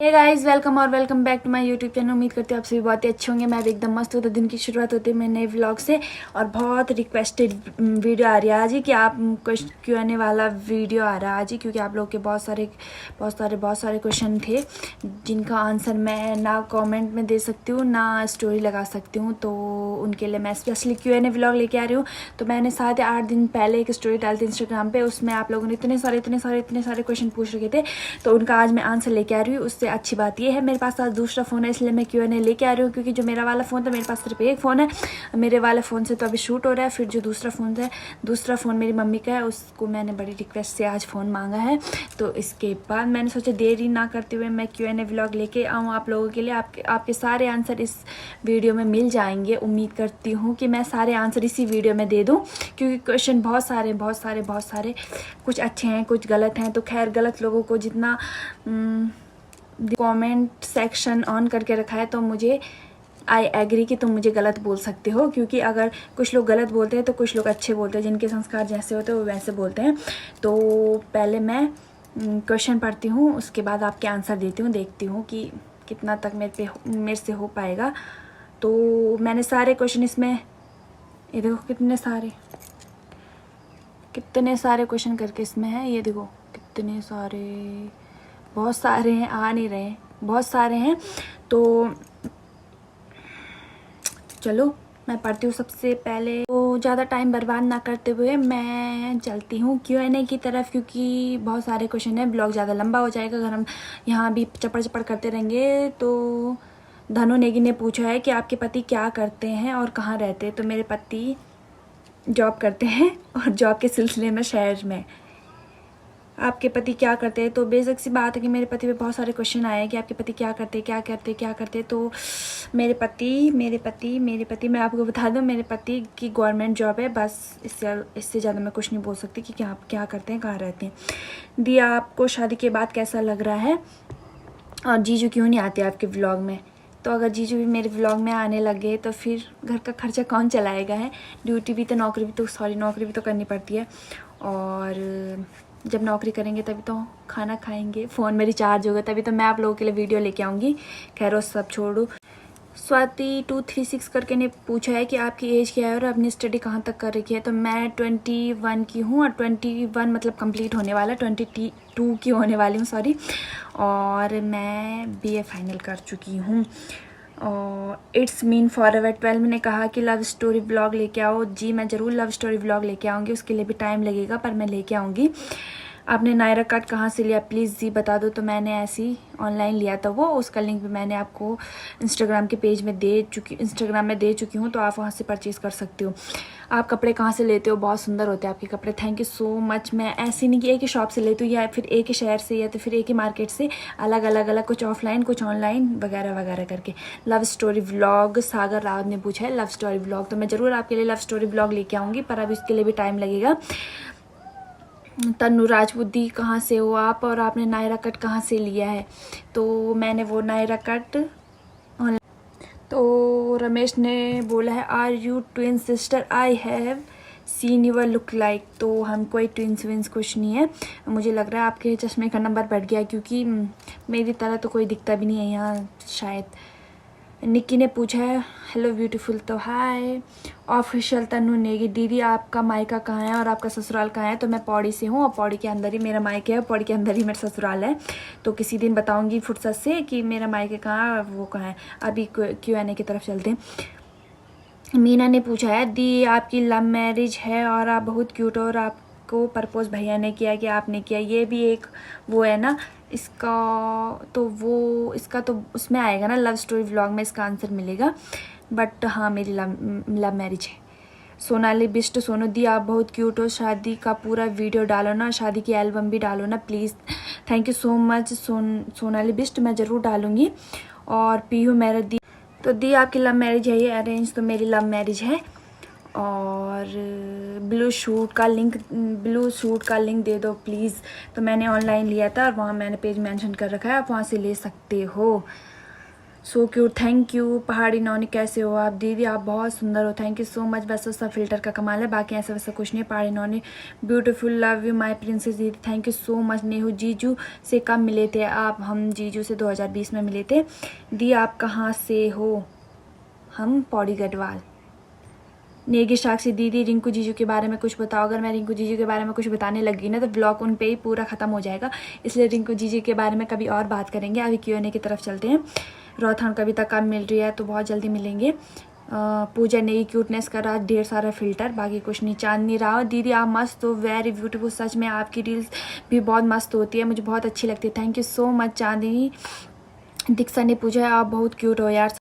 हे guys, welcome और welcome back to my YouTube channel. उम्मीद करती हूँ आप सभी बहुत ही अच्छे होंगे। मैं भी एकदम मस्त हूँ। तो दिन की शुरुआत होती है मेरे नए व्लॉग से और बहुत रिक्वेस्टेड वीडियो आ रही है आज ही कि आप Q&A वाला वीडियो आ रहा है आज ही, क्योंकि आप लोग के बहुत सारे क्वेश्चन थे जिनका आंसर मैं ना कमेंट में दे सकती हूँ ना स्टोरी लगा सकती हूँ। तो उनके लिए मैं स्पेशली Q&A व्लॉग लेके आ रही हूँ। तो मैंने 7 या 8 दिन पहले एक स्टोरी डाली थी इंस्टाग्राम पे, उसमें आप लोगों ने इतने सारे क्वेश्चन पूछ रखे थे, तो उनका आज मैं आंसर लेके आ रही हूँ। उससे अच्छी बात ये है मेरे पास आज दूसरा फ़ोन है, इसलिए मैं Q&A लेके आ रही हूँ, क्योंकि जो मेरा वाला फ़ोन था, मेरे पास सिर्फ एक फ़ोन है। मेरे वाले फ़ोन से तो अभी शूट हो रहा है, फिर जो दूसरा फ़ोन मेरी मम्मी का है, उसको मैंने बड़ी रिक्वेस्ट से आज फ़ोन मांगा है। तो इसके बाद मैंने सोचा देरी ना करते हुए मैं Q&A व्लॉग लेके आऊँ आप लोगों के लिए। आपके सारे आंसर इस वीडियो में मिल जाएंगे। उम्मीद करती हूँ कि मैं सारे आंसर इसी वीडियो में दे दूँ, क्योंकि क्वेश्चन बहुत सारे कुछ अच्छे हैं कुछ गलत हैं। तो खैर, गलत लोगों को जितना कमेंट सेक्शन ऑन करके रखा है, तो मुझे आई एग्री कि तुम मुझे गलत बोल सकते हो, क्योंकि अगर कुछ लोग गलत बोलते हैं तो कुछ लोग अच्छे बोलते हैं। जिनके संस्कार जैसे होते हैं वो वैसे बोलते हैं। तो पहले मैं क्वेश्चन पढ़ती हूँ, उसके बाद आपके आंसर देती हूँ, देखती हूँ कि कितना तक मेरे से हो पाएगा। तो मैंने सारे क्वेश्चन इसमें, ये देखो कितने सारे क्वेश्चन करके इसमें है। ये देखो कितने सारे, बहुत सारे हैं, आ नहीं रहे, बहुत सारे हैं। तो चलो मैं पढ़ती हूँ सबसे पहले। तो ज़्यादा टाइम बर्बाद ना करते हुए मैं चलती हूँ Q&A की तरफ, क्योंकि बहुत सारे क्वेश्चन हैं। ब्लॉग ज़्यादा लंबा हो जाएगा अगर हम यहाँ भी चपड़ करते रहेंगे। तो धनु नेगी ने पूछा है कि आपके पति क्या करते हैं और कहाँ रहते हैं। तो मेरे पति जॉब करते हैं और जॉब के सिलसिले में शहर में। आपके पति क्या करते हैं? तो बेसिक सी बात है कि मेरे पति पे बहुत सारे क्वेश्चन आए हैं कि आपके पति क्या करते। तो मेरे पति मैं आपको बता दूं, मेरे पति की गवर्नमेंट जॉब है। बस इससे ज़्यादा मैं कुछ नहीं बोल सकती कि आप क्या करते हैं, कहाँ रहते हैं। दिया, आपको शादी के बाद कैसा लग रहा है और जीजू क्यों नहीं आते आपके व्लॉग में? तो अगर जीजू भी मेरे व्लॉग में आने लगे तो फिर घर का खर्चा कौन चलाएगा है? नौकरी भी तो करनी पड़ती है, और जब नौकरी करेंगे तभी तो खाना खाएंगे, फ़ोन में रिचार्ज होगा, तभी तो मैं आप लोगों के लिए वीडियो लेके आऊँगी। खैर वो सब छोड़ो। स्वाति 236 करके ने पूछा है कि आपकी एज क्या है और आपने स्टडी कहाँ तक कर रखी है। तो मैं 21 की हूँ, और 21 मतलब कंप्लीट होने वाला, 22 की होने वाली हूँ, सॉरी। और मैं BA फाइनल कर चुकी हूँ। और इट्स मीन फॉरएवर 12 ने कहा कि लव स्टोरी व्लॉग लेके आओ। जी मैं ज़रूर लव स्टोरी व्लॉग लेके आऊँगी, उसके लिए भी टाइम लगेगा, पर मैं लेके आऊँगी। आपने नायरा कट कहाँ से लिया प्लीज़ जी बता दो। तो मैंने ऐसे ही ऑनलाइन लिया था वो, उसका लिंक भी मैंने आपको इंस्टाग्राम में दे चुकी हूँ, तो आप वहाँ से परचेज़ कर सकते हो। आप कपड़े कहाँ से लेते हो? बहुत सुंदर होते हैं आपके कपड़े, थैंक यू सो मच। मैं ऐसी नहीं कि एक ही शॉप से लेती हूँ, या फिर एक ही शहर से, या तो फिर एक ही मार्केट से, अलग कुछ ऑफलाइन कुछ ऑनलाइन वगैरह करके। Love story vlog Sagar Rawat ने पूछा है, लव स्टोरी व्लॉग। तो मैं ज़रूर आपके लिए लव स्टोरी व्लॉग लेके आऊँगी, पर अब इसके लिए भी टाइम लगेगा। तन्नू राजपूत दी, कहाँ से हो आप और आपने नायरा कट कहाँ से लिया है? तो मैंने वो नायरा कट। तो रमेश ने बोला है are you twin sister? I have seen your look like. तो हम कोई ट्विंस विंस कुछ नहीं है। मुझे लग रहा है आपके चश्मे का नंबर बढ़ गया, क्योंकि मेरी तरह तो कोई दिखता भी नहीं है यहाँ शायद। निक्की ने पूछा है हेलो ब्यूटीफुल। तो हाय। ऑफिशियल तन्नू नेगी, दीदी आपका मायका कहाँ है और आपका ससुराल कहाँ है? तो मैं पौड़ी से हूँ, और पौड़ी के अंदर ही मेरा मायका है, पौड़ी के अंदर ही मेरा ससुराल है। तो किसी दिन बताऊँगी फुर्सत से कि मेरा मायका कहाँ, वो कहाँ है। अभी Q&A की तरफ चलते हैं। मीना ने पूछा है दी आपकी लव मैरिज है और आप बहुत क्यूट हो, और आपको प्रपोज भैया ने किया कि आपने किया? ये भी एक वो है ना इसका, तो उसमें आएगा ना, लव स्टोरी व्लॉग में इसका आंसर मिलेगा। बट हाँ, मेरी लव मैरिज है। सोनाली बिस्ट, सोनू दी आप बहुत क्यूट हो, शादी का पूरा वीडियो डालो ना, शादी की एल्बम भी डालो ना please. Thank you so much Sonali Bisht, मैं ज़रूर डालूँगी। और पीहू मेरा दी, तो दी आपकी लव मैरिज है ये अरेंज? तो मेरी लव मैरिज है। और ब्लू सूट का लिंक दे दो प्लीज़। तो मैंने ऑनलाइन लिया था और वहाँ मैंने पेज मेंशन कर रखा है, आप वहाँ से ले सकते हो। So cute, thank you. पहाड़ी नौनी कैसे हो आप? दीदी आप बहुत सुंदर हो, थैंक यू सो मच। बस सब फिल्टर का कमाल है, बाकी ऐसा वैसा कुछ नहीं। पहाड़ी नौनी beautiful, love you my princess दीदी, thank you so much. Nehu जीजू से कब मिले थे आप? हम जीजू से 2020 में मिले थे। दी आप कहाँ से हो? हम पौड़ी गढ़वाल। नेगी साक्षी दीदी रिंकू जीजू के बारे में कुछ बताओ। अगर मैं रिंकू जीजू के बारे में कुछ बताने लगी ना तो ब्लॉग उन पे ही पूरा ख़त्म हो जाएगा, इसलिए रिंकू जीजू के बारे में कभी और बात करेंगे। अभी Q&A की तरफ चलते हैं। रोथान कविता कब मिल रही है? तो बहुत जल्दी मिलेंगे। पूजा नई क्यूटनेस का रहा ढेर सारा फिल्टर, बाकी कुछ नहीं। चांदनी राव दीदी आप मस्त हो, वेरी ब्यूटीफुल, सच में आपकी रील्स भी बहुत मस्त होती है, मुझे बहुत अच्छी लगती है, थैंक यू सो मच। चांदनी दीक्षा ने पूछा आप बहुत क्यूट हो यार।